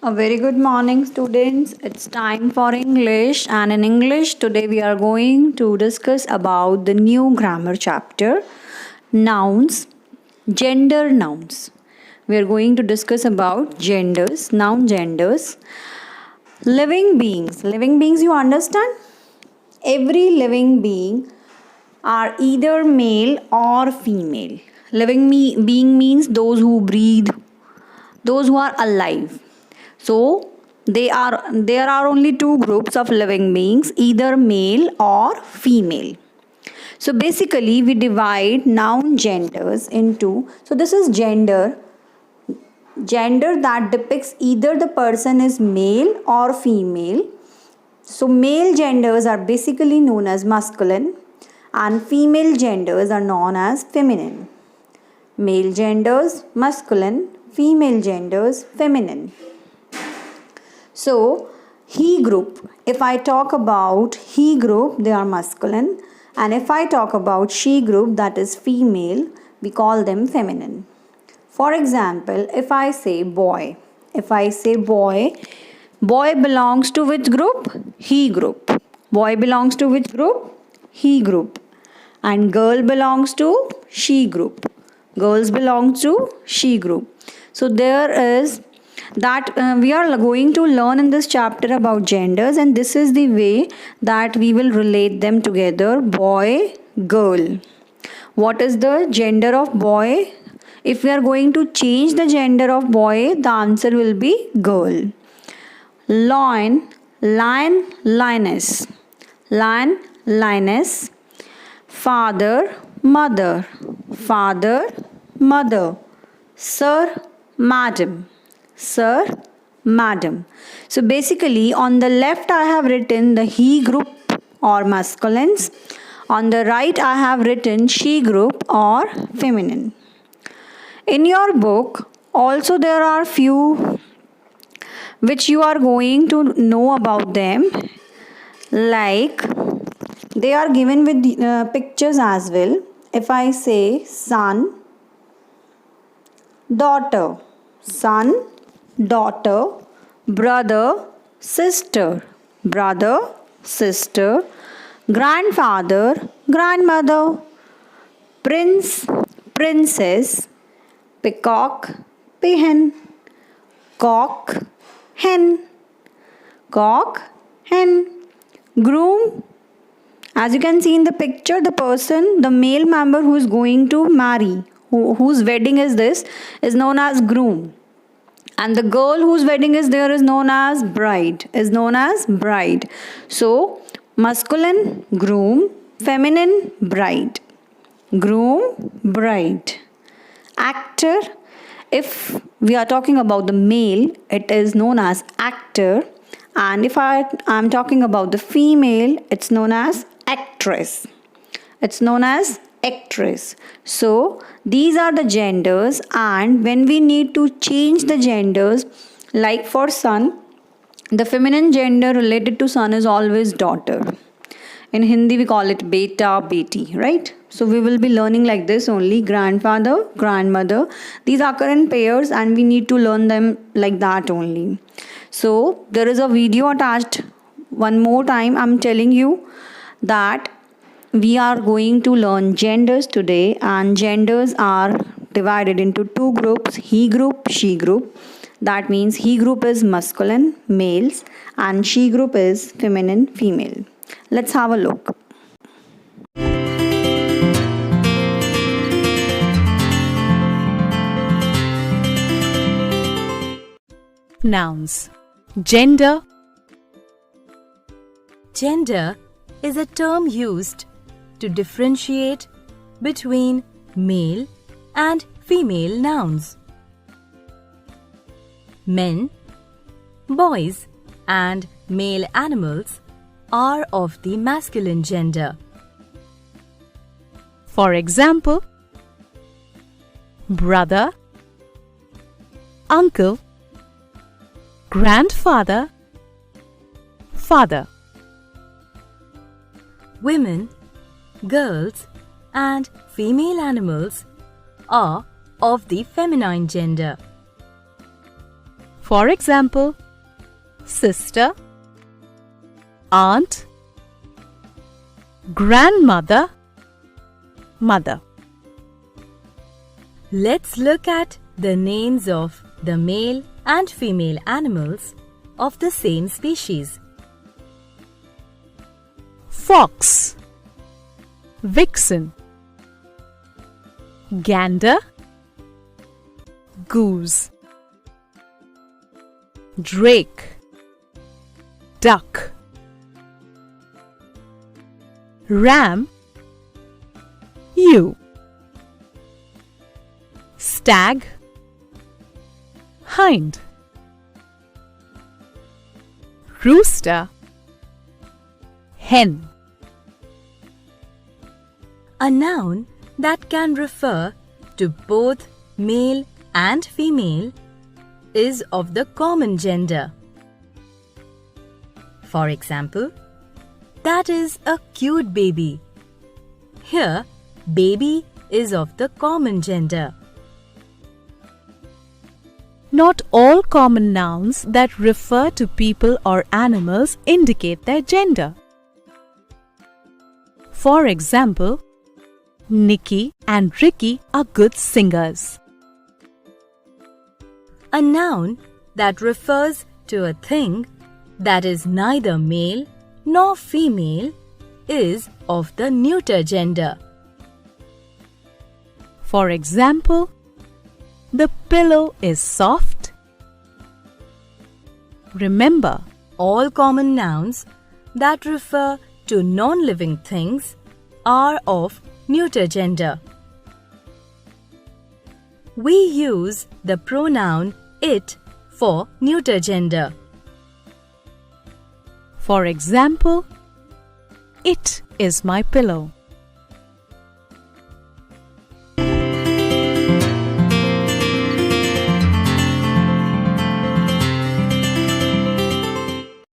A very good morning, students. It's time for English, and in English, today we are going to discuss about the new grammar chapter nouns, gender nouns. We are going to discuss about genders, noun genders, living beings. Living beings, you understand? Every living being are either male or female. Being means those who breathe, those who are alive. So there are only two groups of living beings, either male or female. So basically we divide noun genders into, so this is gender that depicts either the person is male or female. So male genders are basically known as masculine and female genders are known as feminine. Male genders masculine, female genders feminine. So, he group, if I talk about he group, they are masculine, and if I talk about she group, that is female, we call them feminine. For example, if I say boy, boy belongs to which group? He group. Boy belongs to which group? He group. And girl belongs to she group. Girls belong to she group. So there is that we are going to learn in this chapter about genders, and this is the way that we will relate them together. Boy, girl. What is the gender of boy? If we are going to change the gender of boy, the answer will be girl. Lion, lioness. Lion, lioness. Father, mother. Sir, madam. Sir, madam. So basically on the left I have written the he group or masculines. On the right I have written she group or feminine. In your book also there are few which you are going to know about them, like they are given with pictures as well. If I say son, daughter, brother, sister, grandfather, grandmother, prince, princess, peacock, peahen, cock, hen, groom. As you can see in the picture, the male member who is going to marry, whose wedding is this, is known as groom. And the girl whose wedding is there is known as bride. So, masculine, groom, feminine, bride. Groom, bride. Actor, if we are talking about the male, it is known as actor. And if I am talking about the female, it's known as actress. So these are the genders, and when we need to change the genders, like for son, the feminine gender related to son is always daughter. In Hindi we call it beta, beti, right? So we will be learning like this only: grandfather, grandmother. These occur in pairs and we need to learn them like that only. So there is a video attached. One more time I'm telling you that we are going to learn genders today, and genders are divided into two groups: he group, she group. That means he group is masculine, males, and she group is feminine, female. Let's have a look. Nouns. Gender. Gender is a term used to differentiate between male and female nouns. Men, boys, and male animals are of the masculine gender. For example, brother, uncle, grandfather, father. Women, girls, and female animals are of the feminine gender. For example, sister, aunt, grandmother, mother. Let's look at the names of the male and female animals of the same species. Fox, vixen, gander, goose, drake, duck, ram, ewe, stag, hind, rooster, hen. A noun that can refer to both male and female is of the common gender. For example, that is a cute baby. Here, baby is of the common gender. Not all common nouns that refer to people or animals indicate their gender. For example, Nikki and Ricky are good singers. A noun that refers to a thing that is neither male nor female is of the neuter gender. For example, the pillow is soft. Remember, all common nouns that refer to non-living things are of neuter gender. We use the pronoun it for neuter gender. For example, it is my pillow.